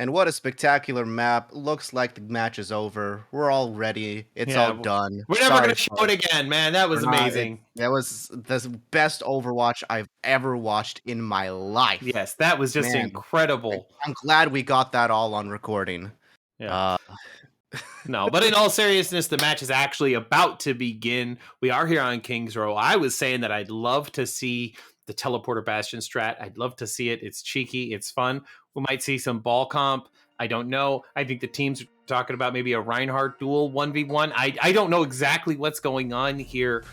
And what a spectacular map. Looks like the match is over. We're all ready. It's Yeah, all done. we're never Sorry, gonna show it folks. again, man. That We're was not it amazing. that was the best Overwatch I've ever watched in my life. Yes, that was just Man, incredible. I'm glad we got that all on recording. Yeah. Uh, No, but in all seriousness, the match is actually about to begin. We are here on Kings Row. I was saying that I'd love to see the teleporter bastion strat. I'd love to see it. It's cheeky, it's fun. We might see some ball comp. I don't know. I think the teams are talking about maybe a Reinhardt duel 1v1. I don't know exactly what's going on here,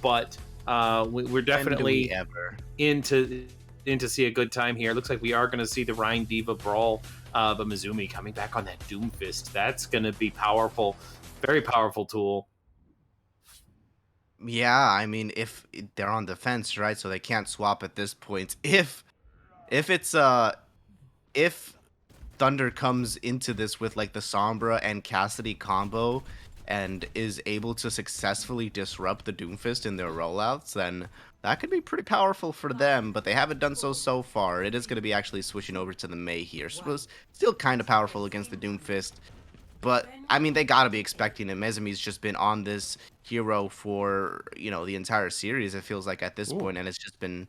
but we're when do we definitely ever? into to see a good time here. Looks like we are going to see the Rhine Diva brawl, but Mizumi coming back on that Doomfist. That's going to be powerful, very powerful tool. Yeah, I mean, if they're on defense, right? So they can't swap at this point. If it's if Thunder comes into this with like the Sombra and Cassidy combo and is able to successfully disrupt the Doomfist in their rollouts, then that could be pretty powerful for them, but they haven't done so far. It is going to be actually switching over to the Mei here. So it's still kind of powerful against the Doomfist, but I mean, they got to be expecting it. Mezumi's just been on this hero for, the entire series, it feels like at this Ooh. point, and it's just been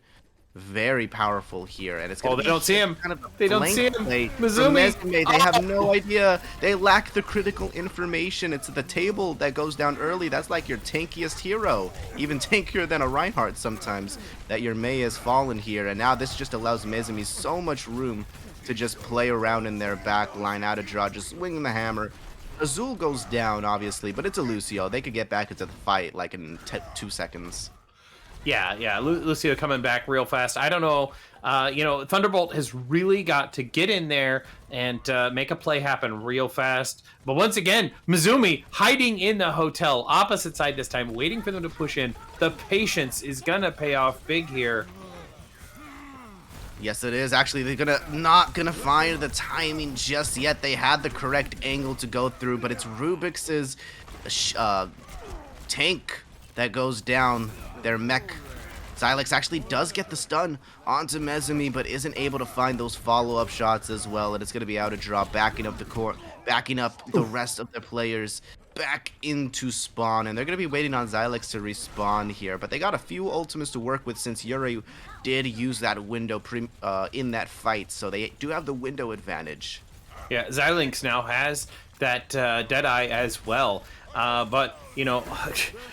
very powerful here, and it's Oh, going to they be don't see him. kind of a They don't blank see him. play from Mizumi. Mezume. They have no idea. They lack the critical information. It's the table that goes down early. That's like your tankiest hero, even tankier than a Reinhardt sometimes, that your Mei has fallen here, and now this just allows Mezumi so much room to just play around in their back line, out of draw, just swinging the hammer. Azul goes down, obviously, but it's a Lucio. They could get back into the fight like in 2 seconds. Yeah. Lucio coming back real fast. I don't know. Thunderbolt has really got to get in there and make a play happen real fast. But once again, Mizumi hiding in the hotel, opposite side this time, waiting for them to push in. The patience is going to pay off big here. Yes, it is. Actually, they're not gonna find the timing just yet. They had the correct angle to go through, but it's Rubix's tank that goes down. Their mech. Xylex actually does get the stun onto Mezumi, but isn't able to find those follow-up shots as well. And it's going to be out of draw, backing up the court, backing up the rest of the players back into spawn. And they're going to be waiting on Xylex to respawn here. But they got a few ultimates to work with since Yuri did use that window in that fight. So they do have the window advantage. Yeah, Xilinx now has that Deadeye as well. But,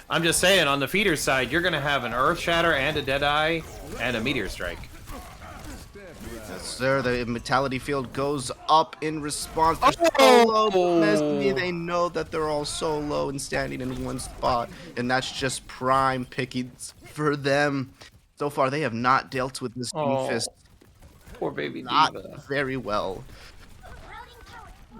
I'm just saying, on the feeder side, you're going to have an Earth Shatter and a Deadeye and a Meteor Strike. Yes, sir. The Vitality Field goes up in response. They're so low, but they know that they're all so low and standing in one spot, and that's just prime pickings for them. So far, they have not dealt with this Doomfist Poor baby not Diva. very well.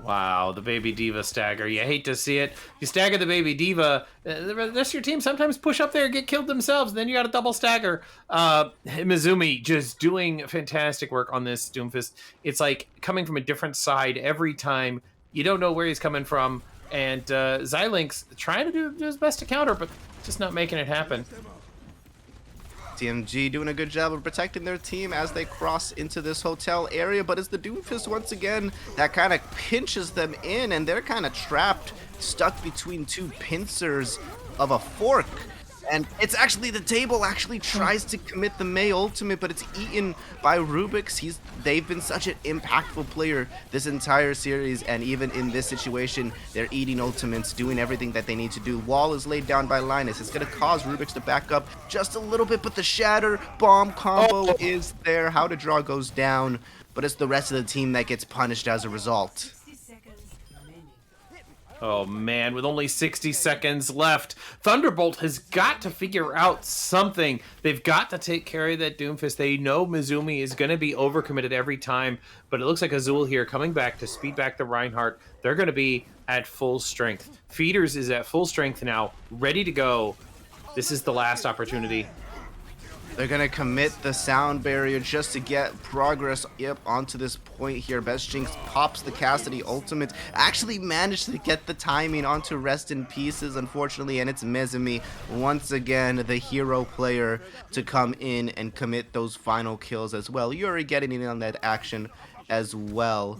Wow, the baby Diva stagger. You hate to see it. You stagger the baby Diva, the rest of your team sometimes push up there and get killed themselves. Then you got a double stagger. Mizumi just doing fantastic work on this Doomfist. It's like coming from a different side every time. You don't know where he's coming from. And Xilinx trying to do his best to counter, but just not making it happen. TMG doing a good job of protecting their team as they cross into this hotel area, but it's the Doomfist once again that kind of pinches them in, and they're kind of trapped, stuck between two pincers of a fork. And it's actually the table actually tries to commit the Mei ultimate, but it's eaten by Rubix. They've been such an impactful player this entire series, and even in this situation, they're eating ultimates, doing everything that they need to do. Wall is laid down by Linus. It's going to cause Rubix to back up just a little bit, but the Shatter Bomb combo is there. How to Draw goes down, but it's the rest of the team that gets punished as a result. Oh man, with only 60 seconds left, Thunderbolt has got to figure out something. They've got to take care of that Doomfist. They know Mizumi is going to be overcommitted every time, but it looks like Azul here coming back to speed back the Reinhardt. They're going to be at full strength. Feeders is at full strength now, ready to go. This is the last opportunity. They're going to commit the sound barrier just to get progress onto this point here. Best Jinx pops the Cassidy ultimate. Actually managed to get the timing onto Rest in Pieces, unfortunately, and it's Mezumi, once again, the hero player to come in and commit those final kills as well. Yuri getting in on that action as well.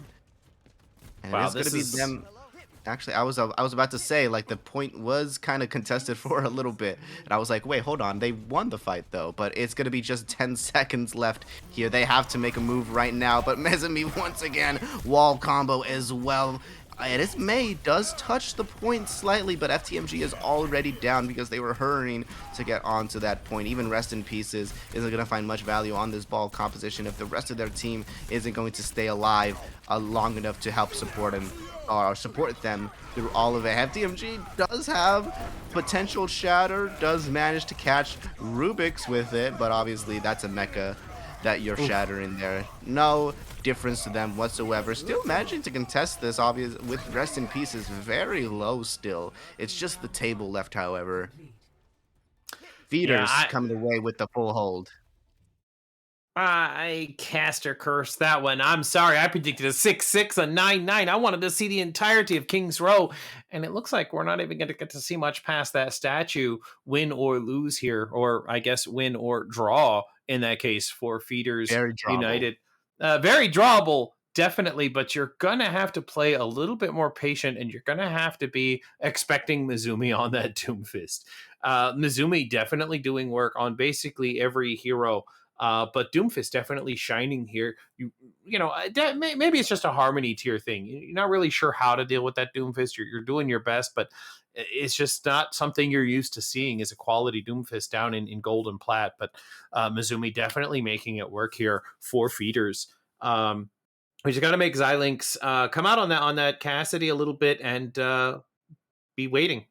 And it Wow, is going to this be is them. Actually, I was about to say like the point was kind of contested for a little bit, and I was like, wait, hold on, they won the fight though, but it's gonna be just 10 seconds left here. They have to make a move right now, but Mezumi once again wall combo as well. And this May does touch the point slightly, but FTMG is already down because they were hurrying to get onto that point. Even Rest in Pieces isn't going to find much value on this ball composition if the rest of their team isn't going to stay alive long enough to help support him or support them through all of it. FTMG does have potential shatter, does manage to catch Rubik's with it, but obviously that's a mecha that you're oof. shattering there. No difference to them whatsoever. Still managing to contest this, obvious with Rest in Pieces very low still. It's just the table left, however. Yeah, Feeders coming away with the full hold. I caster curse that one. I'm sorry. I predicted a 6-6, a 9-9. I wanted to see the entirety of King's Row. And it looks like we're not even going to get to see much past that statue, win or lose here, or I guess win or draw in that case for Feeders Very drawable. United. Very drawable, definitely, but you're going to have to play a little bit more patient and you're going to have to be expecting Mizumi on that Doomfist. Mizumi definitely doing work on basically every hero, but Doomfist definitely shining here. Maybe it's just a harmony tier thing. You're not really sure how to deal with that Doomfist. You're doing your best, but it's just not something you're used to seeing as a quality Doomfist down in gold and plat. But Mizumi definitely making it work here for Feeders. We just got to make Xilinx come out on that Cassidy a little bit and be waiting.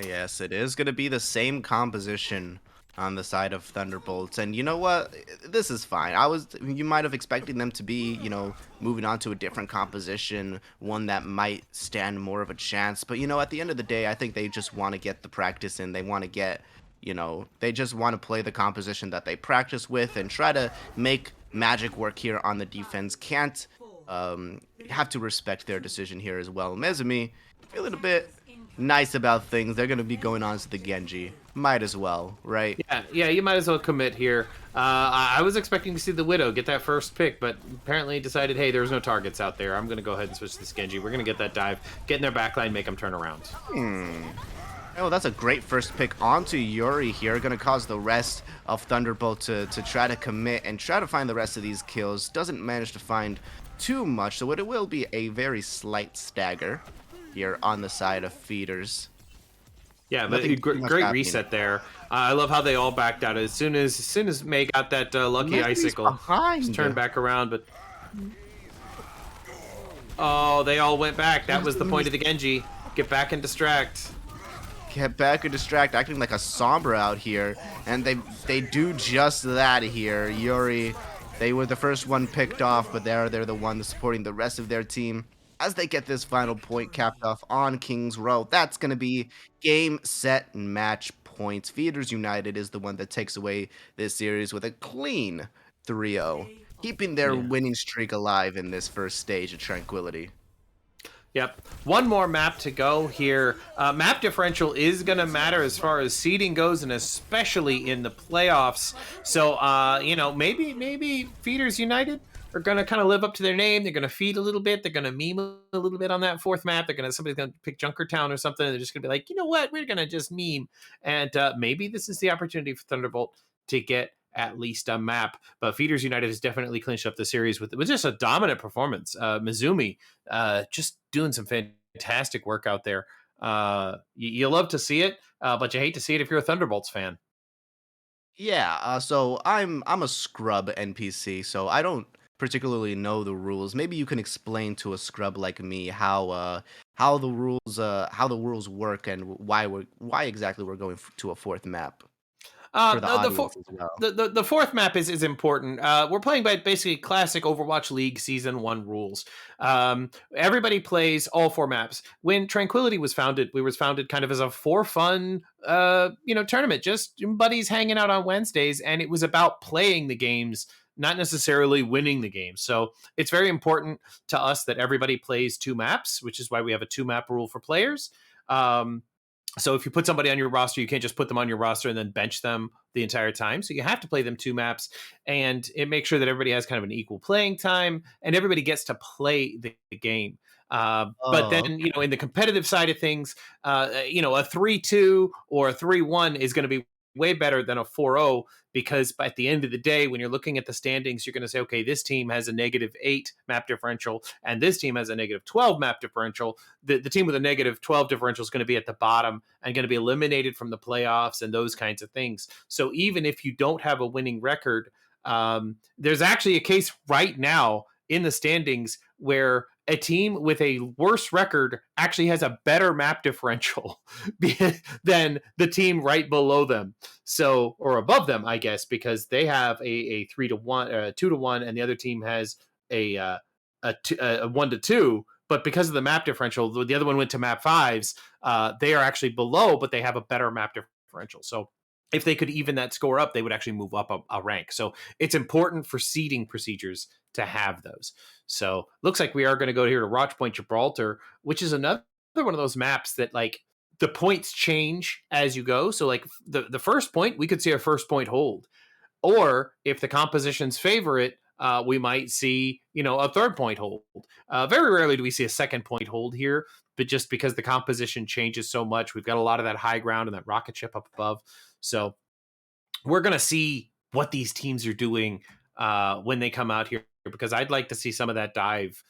Yes, it is going to be the same composition on the side of Thunderbolts. And you know what? This is fine. You might have expected them to be, moving on to a different composition, one that might stand more of a chance. But, at the end of the day, I think they just want to get the practice in. They want to get, they just want to play the composition that they practice with and try to make magic work here on the defense. Can't have to respect their decision here as well. Mezumi, feeling a bit nice about things. They're going to be going on to the Genji. Might as well, right? Yeah, you might as well commit here. I was expecting to see the Widow get that first pick, but apparently decided, hey, there's no targets out there. I'm going to go ahead and switch to this Genji. We're going to get that dive, get in their backline, make them turn around. Oh, that's a great first pick onto Yuri here. Going to cause the rest of Thunderbolt to try to commit and try to find the rest of these kills. Doesn't manage to find too much, so it will be a very slight stagger here on the side of Feeders. Yeah, but great reset there. I love how they all backed out as soon as May got that lucky icicle. Behind. Just turned back around, but oh, they all went back. That was the point of the Genji. Get back and distract. Get back and distract, acting like a Sombra out here, and they do just that here. Yuri, they were the first one picked off, but they're the one supporting the rest of their team as they get this final point capped off on King's Row. That's going to be game, set, and match points. Feeders United is the one that takes away this series with a clean 3-0, keeping their winning streak alive in this first stage of Tranquility. Yep. One more map to go here. Map differential is going to matter as far as seeding goes, and especially in the playoffs. So, maybe Feeders United are going to kind of live up to their name. They're going to feed a little bit. They're going to meme a little bit on that fourth map. Somebody's going to pick Junkertown or something. And they're just going to be like, you know what? We're going to just meme. And maybe this is the opportunity for Thunderbolt to get at least a map. But Feeders United has definitely clinched up the series with just a dominant performance. Mizumi just doing some fantastic work out there. You love to see it, but you hate to see it if you're a Thunderbolts fan. Yeah, so I'm a scrub NPC, so I don't particularly know the rules. Maybe you can explain to a scrub like me how the rules work and why exactly we're going to a fourth map for the The audience as well. the fourth map is important. We're playing by basically classic Overwatch League Season 1 rules. Everybody plays all four maps. When Tranquility was founded, we was founded kind of as a for fun tournament, just buddies hanging out on Wednesdays, and it was about playing the games, not necessarily winning the game. So it's very important to us that everybody plays two maps, which is why we have a two map rule for players. So if you put somebody on your roster, you can't just put them on your roster and then bench them the entire time. So you have to play them 2 maps, and it makes sure that everybody has kind of an equal playing time and everybody gets to play the game. But Oh, then, in the competitive side of things, a 3-2 or a 3-1 is going to be way better than a 4-0, because at the end of the day, when you're looking at the standings, you're going to say, okay, this team has a -8 map differential and this team has a -12 map differential. The team with a -12 differential is going to be at the bottom and going to be eliminated from the playoffs and those kinds of things. So even if you don't have a winning record, there's actually a case right now in the standings where a team with a worse record actually has a better map differential than the team right below them. So, or above them, I guess, because they have a 3-1, 2-1, and the other team has a 1-2. But because of the map differential, the other one went to map fives. They are actually below, but they have a better map differential. So if they could even that score up, they would actually move up a rank. So it's important for seeding procedures to have those. So looks like we are going to go here to Roch Point Gibraltar, which is another one of those maps that like the points change as you go. So like the first point, we could see a first point hold. Or if the compositions favor it, we might see, a third point hold. Very rarely do we see a second point hold here, but just because the composition changes so much, we've got a lot of that high ground and that rocket ship up above. So we're going to see what these teams are doing when they come out here, because I'd like to see some of that dive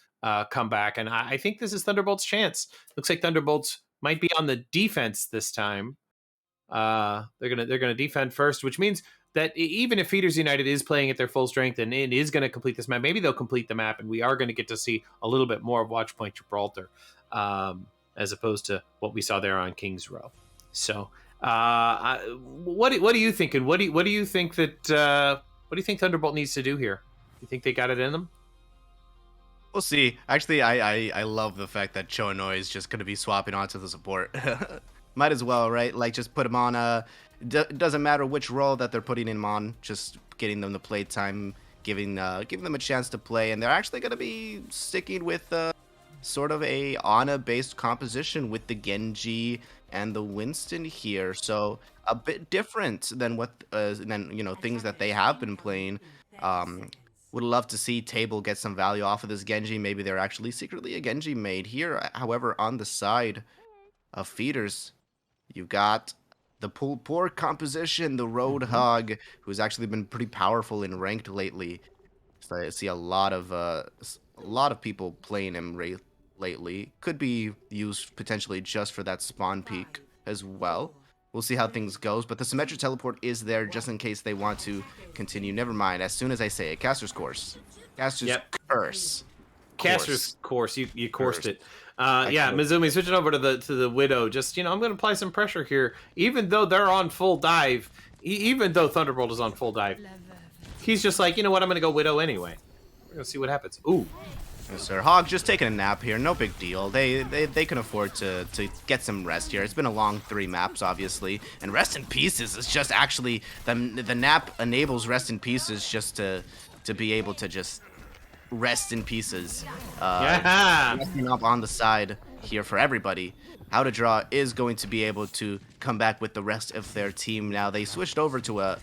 come back. And I think this is Thunderbolt's chance. Looks like Thunderbolts might be on the defense this time. They're gonna defend first, which means that even if Feeders United is playing at their full strength and it is going to complete this map, maybe they'll complete the map, and we are going to get to see a little bit more of Watch Point Gibraltar, as opposed to what we saw there on Kings Row. So, what are you thinking? What do you think that what do you think Thunderbolt needs to do here? You think they got it in them? we'll see. Actually, I love the fact that Chonoy is just going to be swapping onto the support. Might as well, right? Like, just put him on a... doesn't matter which role that they're putting him on, just getting them the play time, giving them a chance to play. And they're actually going to be sticking with sort of a Ana-based composition with the Genji and the Winston here. So a bit different than things that they have been playing. Would love to see Table get some value off of this Genji. Maybe they're actually secretly a Genji made here. However, on the side of Feeders, you got the poor composition, the Roadhog, who's actually been pretty powerful in ranked lately. So I see a lot of people playing him lately. Could be used potentially just for that spawn peak as well. We'll see how things goes, but the Symmetric Teleport is there just in case they want to continue. Never mind. As soon as I say it, Caster's Course. Caster's Curse. Caster's Course. You coursed it. Actually, Mizumi, switching over to the Widow. Just, I'm going to apply some pressure here. Even though they're on full dive, even though Thunderbolt is on full dive, he's just like, you know what, I'm going to go Widow anyway. We're going to see what happens. Ooh. yes, sir. Hog just taking a nap here. No big deal. They can afford to get some rest here. It's been a long 3 maps, obviously. And Rest in Pieces is just actually... The nap enables Rest in Pieces just to be able to just rest in pieces. Resting up on the side here for everybody. How to Draw is going to be able to come back with the rest of their team now. They switched over to a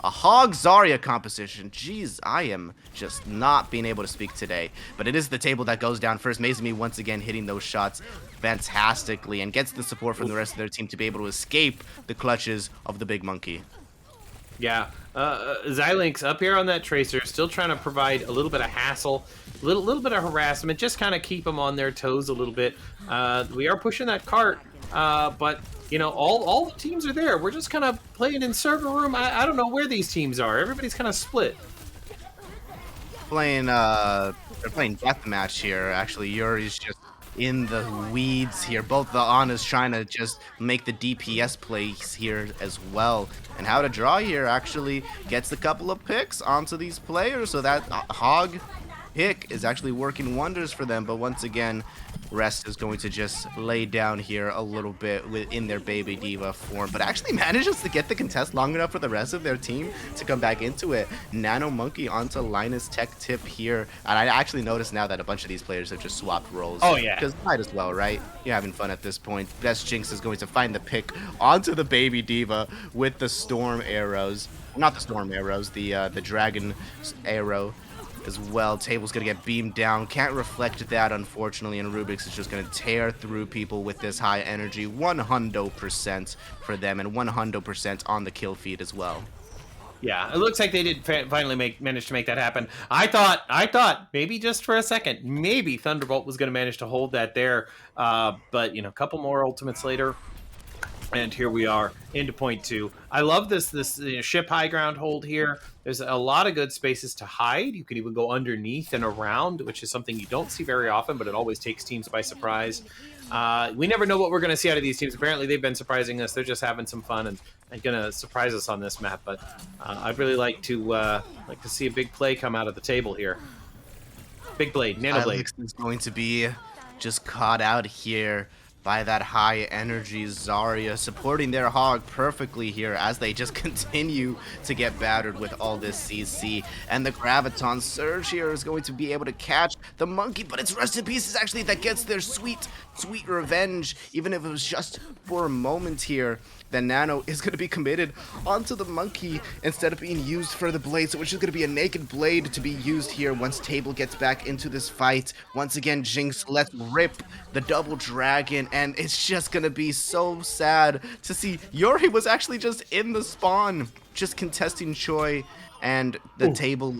Hog Zarya composition. Jeez, I am just not being able to speak today. But it is the Table that goes down first. Mezumi once again hitting those shots fantastically and gets the support from the rest of their team to be able to escape the clutches of the big monkey. Yeah, Xilinx up here on that Tracer, still trying to provide a little bit of hassle, a little bit of harassment, just kind of keep them on their toes a little bit. We are pushing that cart, but all the teams are there. We're just kind of playing in server room. I don't know where these teams are. Everybody's kind of split. They're playing deathmatch here. Actually, Yuri's just in the weeds here. Both the Anas trying to just make the DPS plays here as well. And How to Draw here actually gets a couple of picks onto these players. So that Hog pick is actually working wonders for them. But once again, Rest is going to just lay down here a little bit within their Baby Diva form, but actually manages to get the contest long enough for the rest of their team to come back into it. Nano Monkey onto Linus Tech Tip here, and I actually noticed now that a bunch of these players have just swapped roles. Oh, yeah. Because might as well, right? You're having fun at this point. Best Jinx is going to find the pick onto the Baby Diva with the Storm Arrows. Not the Storm Arrows, the Dragon Arrow as well. Table's gonna get beamed down. Can't reflect that, unfortunately, and Rubik's is just gonna tear through people with this high energy. 100% for them, and 100% on the kill feed as well. Yeah, it looks like they did finally manage to make that happen. I thought maybe just for a second, maybe Thunderbolt was going to manage to hold that there, but a couple more ultimates later, and here we are into point 2. I love this ship high ground hold here. There's a lot of good spaces to hide. You can even go underneath and around, which is something you don't see very often, but it always takes teams by surprise. We never know what we're going to see out of these teams. Apparently, they've been surprising us. They're just having some fun and going to surprise us on this map. But I'd really like to see a big play come out of the table here. Big blade, nano blade. Alex is going to be just caught out here by that high energy Zarya, supporting their hog perfectly here as they just continue to get battered with all this CC. And the Graviton Surge here is going to be able to catch the monkey, but it's Rest in Pieces actually that gets their sweet revenge, even if it was just for a moment here. Then Nano is going to be committed onto the monkey instead of being used for the blade, so it's just going to be a naked blade to be used here once Table gets back into this fight. Once again, Jinx lets rip the double dragon, and it's just going to be so sad to see Yuri was actually just in the spawn, just contesting Choi and the Table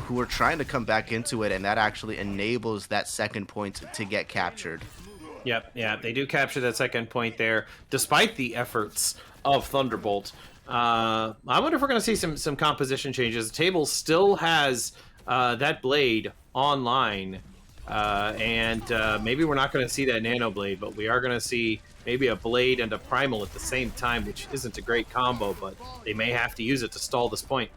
who were trying to come back into it, and that actually enables that second point to get captured. Yep, yeah, they do capture that second point there, despite the efforts of Thunderbolt. I wonder if we're going to see some composition changes. The table still has that blade online, and maybe we're not going to see that nano blade, but we are going to see maybe a blade and a primal at the same time, which isn't a great combo, but they may have to use it to stall this point.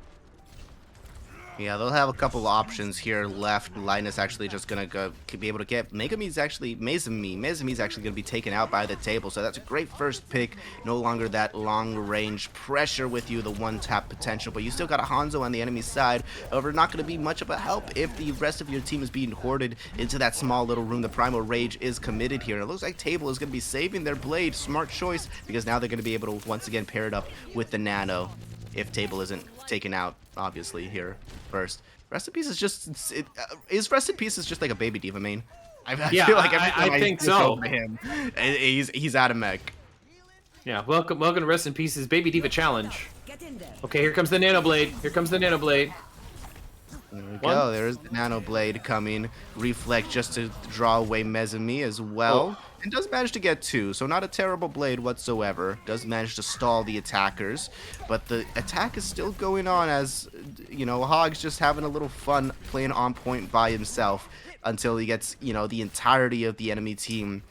Yeah, they'll have a couple options here left. Linus actually just gonna be able to get Megami's actually Mezumi's actually gonna be taken out by the table, so that's a great first pick. No longer that long range pressure with you, the one tap potential, but you still got a Hanzo on the enemy side. However, not gonna be much of a help if the rest of your team is being hoarded into that small little room. The Primal Rage is committed here, and it looks like Table is gonna be saving their blade. Smart choice, because now they're gonna be able to once again pair it up with the Nano if Table isn't taken out, obviously, here first. Rest in Peace is just is Rest in Peace is just like a Baby Diva main. I feel like every time I think so. Over him, he's out of mech. Yeah, welcome to Rest in Peace's Baby Diva challenge. Okay, here comes the nano blade. Here comes the nano blade. There we go. There's the Nano Blade coming. Reflect just to draw away Mezumi as well. Oh. And does manage to get 2, so not a terrible blade whatsoever. Does manage to stall the attackers. But the attack is still going on as, Hog's just having a little fun playing on point by himself until he gets, the entirety of the enemy team,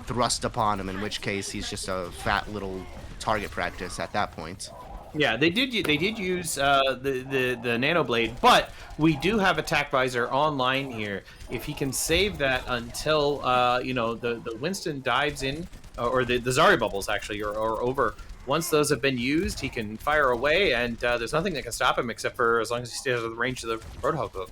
thrust upon him, in which case he's just a fat little target practice at that point. Yeah, they did use the nano blade, but we do have attack visor online here. If he can save that until the Winston dives in, or the Zarya bubbles actually are over. Once those have been used, he can fire away, and there's nothing that can stop him except for as long as he stays out of the range of the Roadhog hook.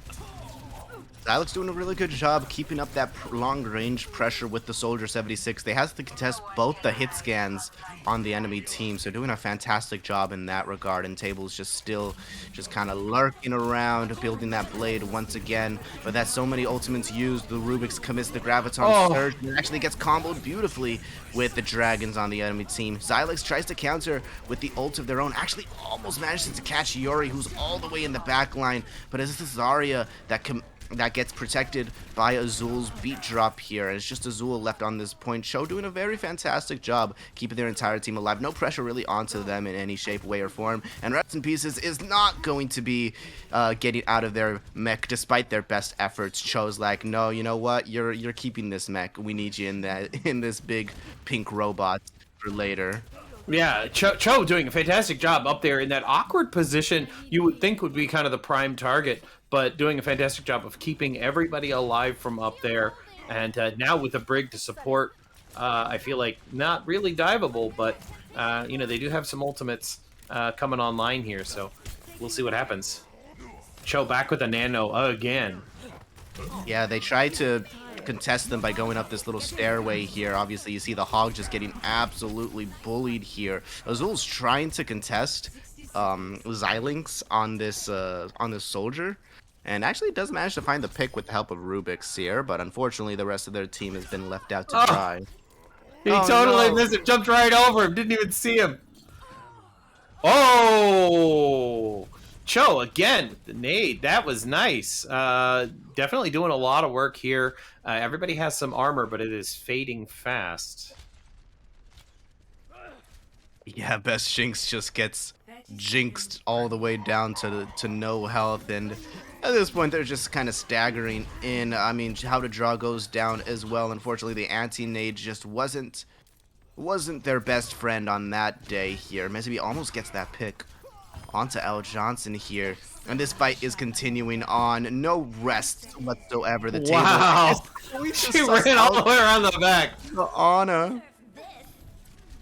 Alex doing a really good job keeping up that long-range pressure with the Soldier 76. They have to contest both the hit scans on the enemy team, so doing a fantastic job in that regard. And Table's just kind of lurking around, building that blade once again. But that's so many ultimates used. The Rubik's commits the Graviton Surge, and actually gets comboed beautifully with the Dragons on the enemy team. Xylex tries to counter with the ult of their own, actually almost manages to catch Yuri, who's all the way in the back line. But it's this Zarya that gets protected by Azul's beat drop here. And it's just Azul left on this point. Cho doing a very fantastic job keeping their entire team alive. No pressure really onto them in any shape, way, or form. And Rest in Pieces is not going to be getting out of their mech despite their best efforts. Cho's like, no, you know what? You're keeping this mech. We need you in this big pink robot for later. Yeah, Cho doing a fantastic job up there in that awkward position you would think would be kind of the prime target, but doing a fantastic job of keeping everybody alive from up there. And now with a Brig to support, I feel like not really diveable, but they do have some ultimates coming online here, so we'll see what happens. Cho back with a nano again. Yeah, they try to contest them by going up this little stairway here. Obviously, you see the Hog just getting absolutely bullied here. Azul's trying to contest Xilinx on this soldier, and actually does manage to find the pick with the help of Rubik's here, but unfortunately the rest of their team has been left out to Oh, dry. he Oh totally no! missed it. Jumped right over him. Didn't even see him. Oh, Cho again with the nade. That was nice. Definitely doing a lot of work here. Everybody has some armor, but it is fading fast. Yeah, Best Jinx just gets jinxed all the way down to no health, and at this point they're just kind of staggering in. I mean, How to Draw goes down as well. Unfortunately, the anti-nade just wasn't their best friend on that day here. Mesobi almost gets that pick onto L. Johnson here, and this fight is continuing on. No rest whatsoever. The Wow. table is She ran all the way around the back. the Ana.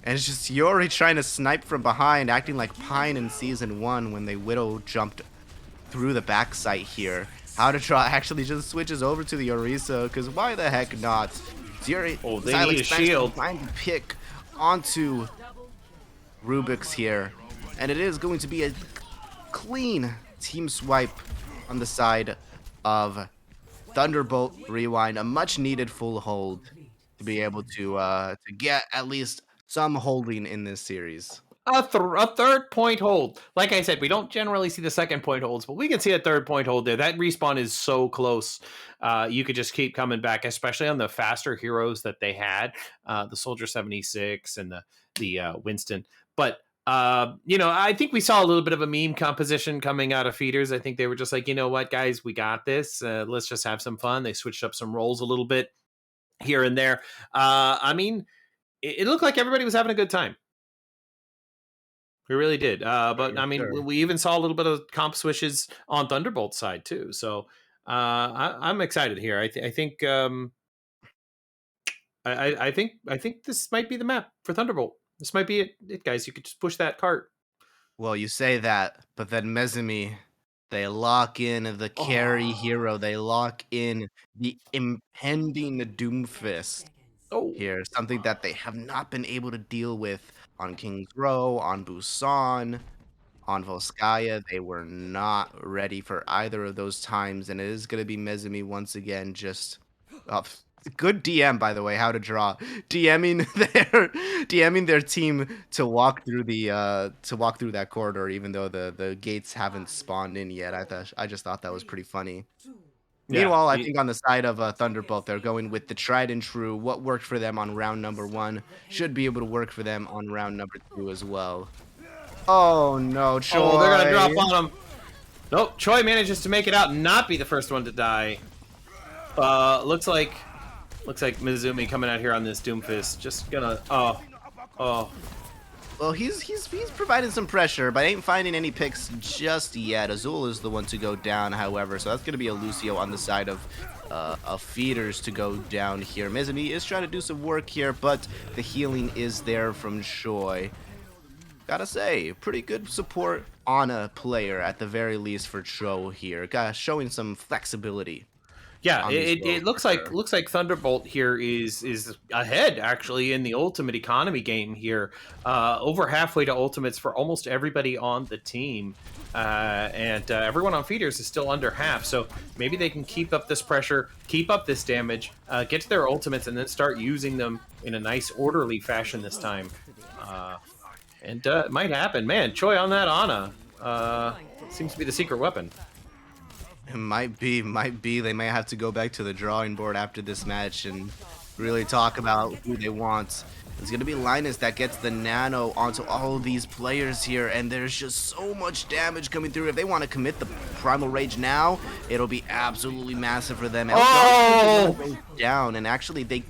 And it's just Yuri trying to snipe from behind, acting like Pine in Season 1 when they Widow jumped through the backside here. How to Draw actually just switches over to the Orisa, because why the heck not? Yuri, Oh, they need a shield. Trying to pick onto Rubik's here. And it is going to be a clean team swipe on the side of Thunderbolt Rewind. A much needed full hold to be able to get at least some holding in this series. A third point hold. Like I said, we don't generally see the second point holds, but we can see a third point hold there. That respawn is so close. You could just keep coming back, especially on the faster heroes that they had, the Soldier 76 and the Winston. But I think we saw a little bit of a meme composition coming out of feeders. I think they were just like, you know what, guys, we got this. Let's just have some fun. They switched up some roles a little bit here and there. I mean, it looked like everybody was having a good time. We really did. But I mean, Sure. we even saw a little bit of comp swishes on Thunderbolt's side too. So I'm excited here. I think I think this might be the map for Thunderbolt. This might be it, guys. You could just push that cart. Well, you say that, but then Mezumi, they lock in the carry hero. They lock in the impending Doomfist Oh, here. Something that they have not been able to deal with on King's Row, on Busan, on Volskaya. They were not ready for either of those times, and it is going to be Mezumi once again. Just good DM, by the way. How to Draw DMing their team to walk through that corridor, even though the gates haven't spawned in yet. I just thought that was pretty funny. yeah. Meanwhile, I think on the side of Thunderbolt, they're going with the tried and true. What worked for them on round number 1 should be able to work for them on round number 2 as well. Oh no, Choi. Oh, they're gonna drop on him. Nope. Choi manages to make it out and not be the first one to die. Looks like Mizumi coming out here on this Doomfist. Just gonna oh. Well, he's providing some pressure, but ain't finding any picks just yet. Azul is the one to go down, however, so that's going to be a Lucio on the side of feeders to go down here. Mizumi is trying to do some work here, but the healing is there from Choi. Gotta say, pretty good support on a player at the very least for Cho here. Showing some flexibility. Yeah, it looks like Thunderbolt here is ahead actually in the ultimate economy game here, over halfway to ultimates for almost everybody on the team, and everyone on feeders is still under half. So maybe they can keep up this pressure, keep up this damage, get to their ultimates, and then start using them in a nice orderly fashion this time. And it might happen, man. Choi on that Ana seems to be the secret weapon. It might be. They may have to go back to the drawing board after this match and really talk about who they want. It's going to be Linus that gets the nano onto all of these players here, and there's just so much damage coming through. If they want to commit the Primal Rage now, it'll be absolutely massive for them. Oh! Down, and actually they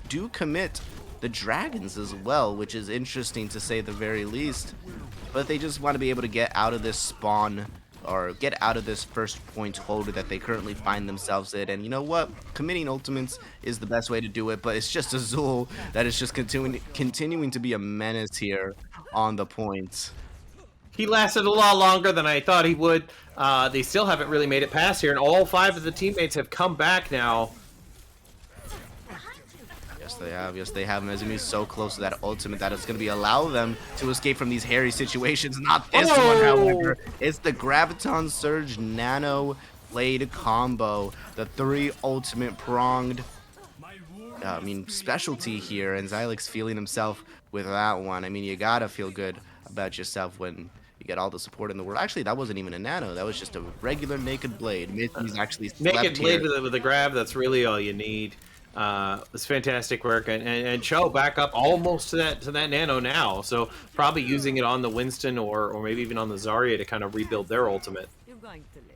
do commit the dragons as well, which is interesting to say the very least. But they just want to be able to get out of this spawn or get out of this first point holder that they currently find themselves in. And you know what? Committing ultimates is the best way to do it, but it's just Azul that is just continuing to be a menace here on the points. He lasted a lot longer than I thought he would. They still haven't really made it past here, and all 5 of the teammates have come back now. Yes, they have. Yes, they have. Mezumi's so close to that ultimate that it's going to be allow them to escape from these hairy situations. Not this one, however. It's the Graviton Surge Nano Blade combo. The 3 ultimate pronged, specialty here. And Xylex feeling himself with that one. I mean, you got to feel good about yourself when you get all the support in the world. Actually, that wasn't even a nano. That was just a regular naked blade. He's actually naked blade with a grab. That's really all you need. It's fantastic work, and Cho back up almost to that nano now. So probably using it on the Winston or maybe even on the Zarya to kind of rebuild their ultimate. You're going to live.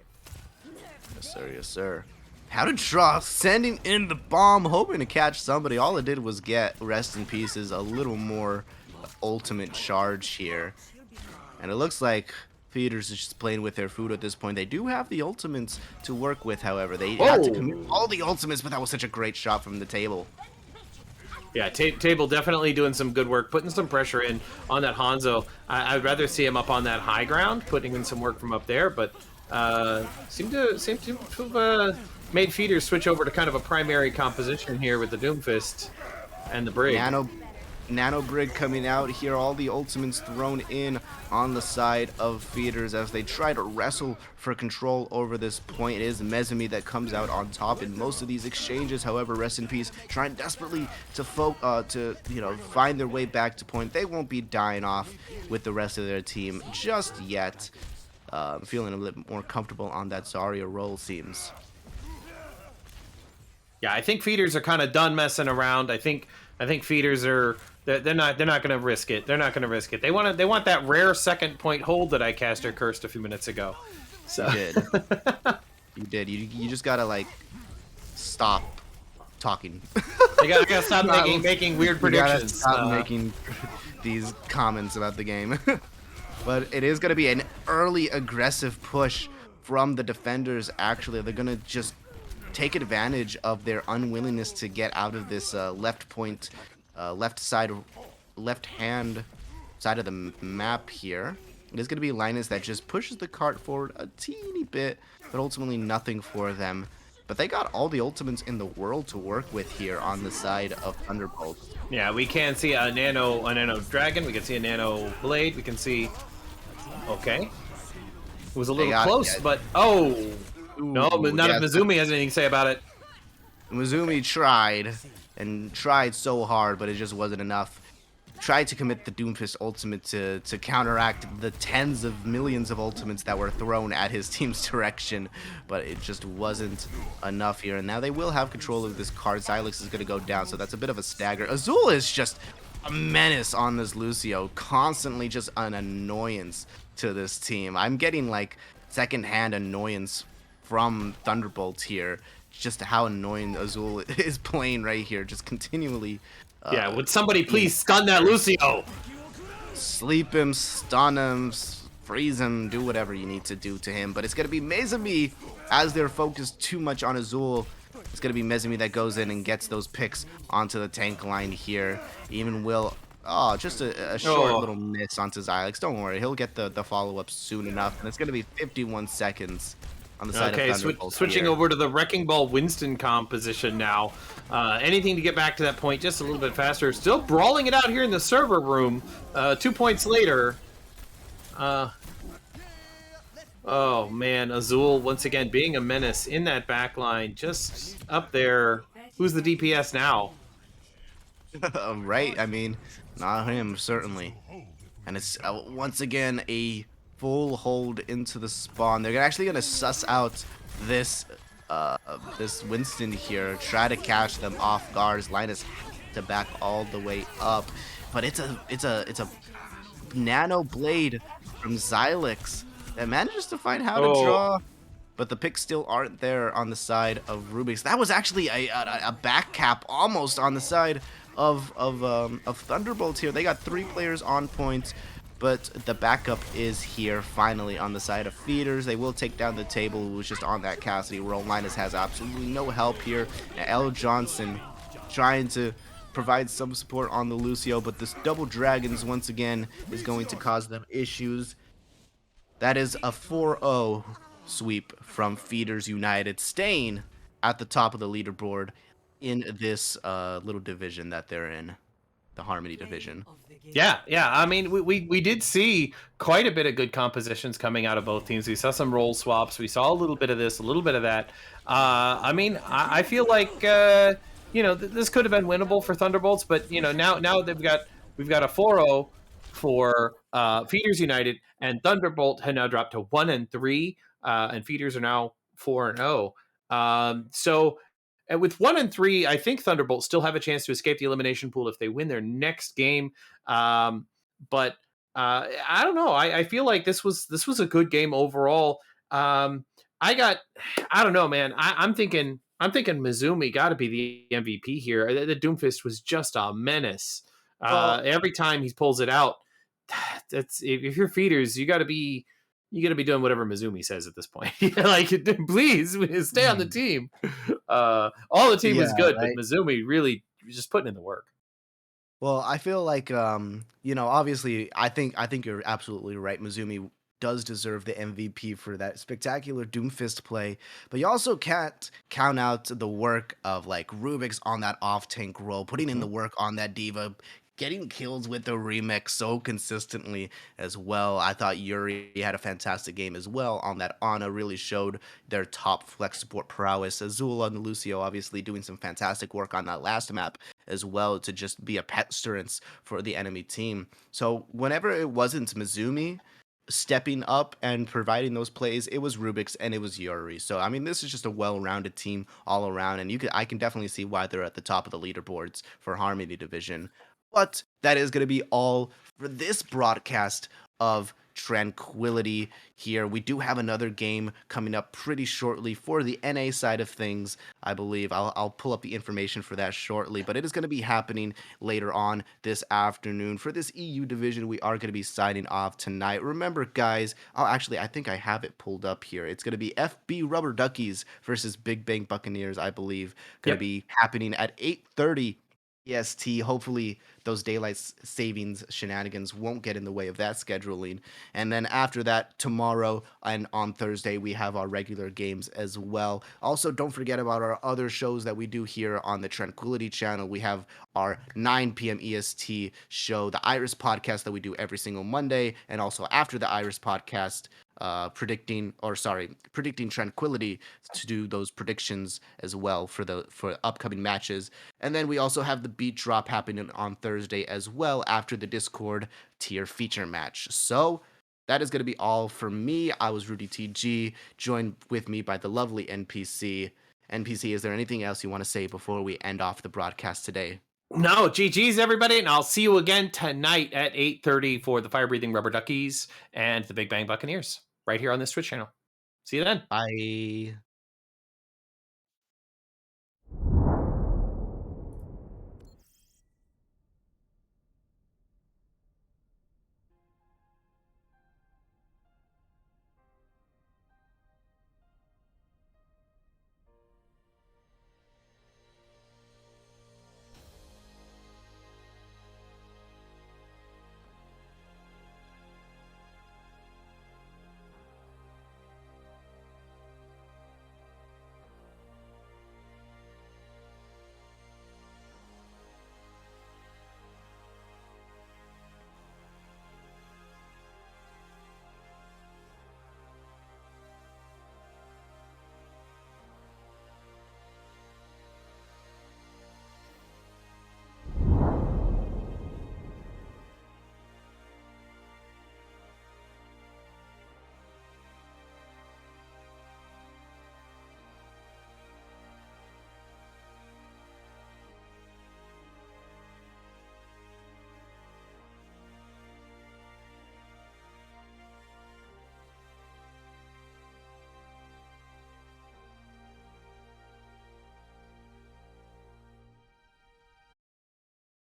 Yes, sir. Yes, sir. How to draw, sending in the bomb, hoping to catch somebody. All it did was get rest in pieces, a little more ultimate charge here. And it looks like Feeders is just playing with their food at this point. They do have the ultimates to work with, however. They had to commit all the ultimates, but that was such a great shot from the table. Yeah, Table definitely doing some good work, putting some pressure in on that Hanzo. I'd rather see him up on that high ground, putting in some work from up there, but seem to have made Feeders switch over to kind of a primary composition here with the Doomfist and the Brig. Nano Brig coming out here, all the ultimates thrown in on the side of Feeders as they try to wrestle for control over this point. It is Mezumi that comes out on top in most of these exchanges. However, rest in peace, trying desperately to find their way back to point. They won't be dying off with the rest of their team just yet. Feeling a little more comfortable on that Zarya role, seems. Yeah, I think Feeders are kind of done messing around. I think Feeders are. They're not going to risk it. They're not going to risk it. They want that rare second point hold that I caster cursed a few minutes ago. So. You did. You did. You just gotta like stop talking. I gotta stop making weird predictions. Stop making these comments about the game. But it is gonna be an early aggressive push from the defenders. Actually, they're gonna just take advantage of their unwillingness to get out of this left point. Left hand side of the map here. It is going to be Linus that just pushes the cart forward a teeny bit, but ultimately nothing for them. But they got all the ultimates in the world to work with here on the side of Thunderbolt. Yeah, we can see a nano dragon. We can see a nano blade. We can see. Okay, it was a little close, but no, none of Mizumi has anything to say about it. Mizumi tried. And tried so hard, but it just wasn't enough. Tried to commit the Doomfist ultimate to counteract the tens of millions of ultimates that were thrown at his team's direction, but it just wasn't enough here. And now they will have control of this card. Xylex is going to go down, so that's a bit of a stagger. Azul is just a menace on this Lucio, constantly just an annoyance to this team. I'm getting like secondhand annoyance from Thunderbolt here. Just how annoying Azul is playing right here, just continually. Yeah, would somebody please stun that Lucio? Sleep him, stun him, freeze him, do whatever you need to do to him. But it's going to be Mezumi, as they're focused too much on Azul. It's going to be Mezumi that goes in and gets those picks onto the tank line here. Even will, just a short little miss onto Xylex. Don't worry, he'll get the follow-up soon enough. And it's going to be 51 seconds. On the side of Thunderbolt switching over to the Wrecking Ball Winston composition now. Anything to get back to that point just a little bit faster. Still brawling it out here in the server room. 2 points later. Oh man, Azul once again being a menace in that back line, just up there. Who's the DPS now? Right, I mean, not him, certainly. And it's once again a full hold into the spawn. They're actually gonna suss out this Winston here, try to catch them off guard. Linus to back all the way up, but it's a nano blade from Xylex that manages to find how to draw, but the picks still aren't there on the side of Rubik's. That was actually a back cap almost on the side of Thunderbolt here. They got 3 players on points. but the backup is here finally on the side of Feeders. They will take down the table, who was just on that Cassidy roll. Linus has absolutely no help here. L. Johnson trying to provide some support on the Lucio, but this double dragons once again is going to cause them issues. That is a 4-0 sweep from Feeders United, staying at the top of the leaderboard in this little division that they're in, the Harmony division. Yeah, yeah. I mean, we did see quite a bit of good compositions coming out of both teams. We saw some role swaps. We saw a little bit of this, a little bit of that. I mean, I feel like this could have been winnable for Thunderbolts, but now we've got a 4-0 for Feeders United, and Thunderbolt had now dropped to 1-3, and Feeders are now 4-0. So and with 1-3, I think Thunderbolt still have a chance to escape the elimination pool if they win their next game. But I don't know. I feel like this was a good game overall. I don't know, man. I'm thinking Mizumi got to be the MVP here. The Doomfist was just a menace. Well, Every time he pulls it out, that's if you're Feeders, you got to be doing whatever Mizumi says at this point. Like, please stay on the team. All the team yeah, was good, but right. Mizumi really was just putting in the work. Well, I feel like obviously I think you're absolutely right. Mizumi does deserve the MVP for that spectacular Doomfist play, but you also can't count out the work of like Rubik's on that off tank role, putting in the Mhm. work on that diva, getting kills with the remix so consistently as well. I thought Yuri had a fantastic game as well on that. Ana really showed their top flex support prowess. Azula and Lucio obviously doing some fantastic work on that last map as well to just be a pestilence for the enemy team. So whenever it wasn't Mizumi stepping up and providing those plays, it was Rubik's and it was Yuri. So I mean, this is just a well-rounded team all around, and I can definitely see why they're at the top of the leaderboards for Harmony Division. But that is going to be all for this broadcast of Tranquility here. We do have another game coming up pretty shortly for the NA side of things, I believe. I'll pull up the information for that shortly, but it is going to be happening later on this afternoon. For this EU division, we are going to be signing off tonight. Remember, guys, actually, I think I have it pulled up here. It's going to be FB Rubber Duckies versus Big Bang Buccaneers, I believe, going to Yep. be happening at 8:30 EST. Hopefully, those daylight savings shenanigans won't get in the way of that scheduling. And then after that, tomorrow and on Thursday, we have our regular games as well. Also, don't forget about our other shows that we do here on the Tranquility channel. We have our 9 p.m. EST show, the Iris podcast that we do every single Monday, and also after the Iris podcast, predicting Tranquility to do those predictions as well for upcoming matches. And then we also have the beat drop happening on Thursday as well after the Discord tier feature match. So that is going to be all for me. I was Rudy TG, joined with me by the lovely NPC. NPC, is there anything else you want to say before we end off the broadcast today? No, GG's everybody, and I'll see you again tonight at 8:30 for the Fire Breathing Rubber Duckies and the Big Bang Buccaneers right here on this Twitch channel. See you then. Bye.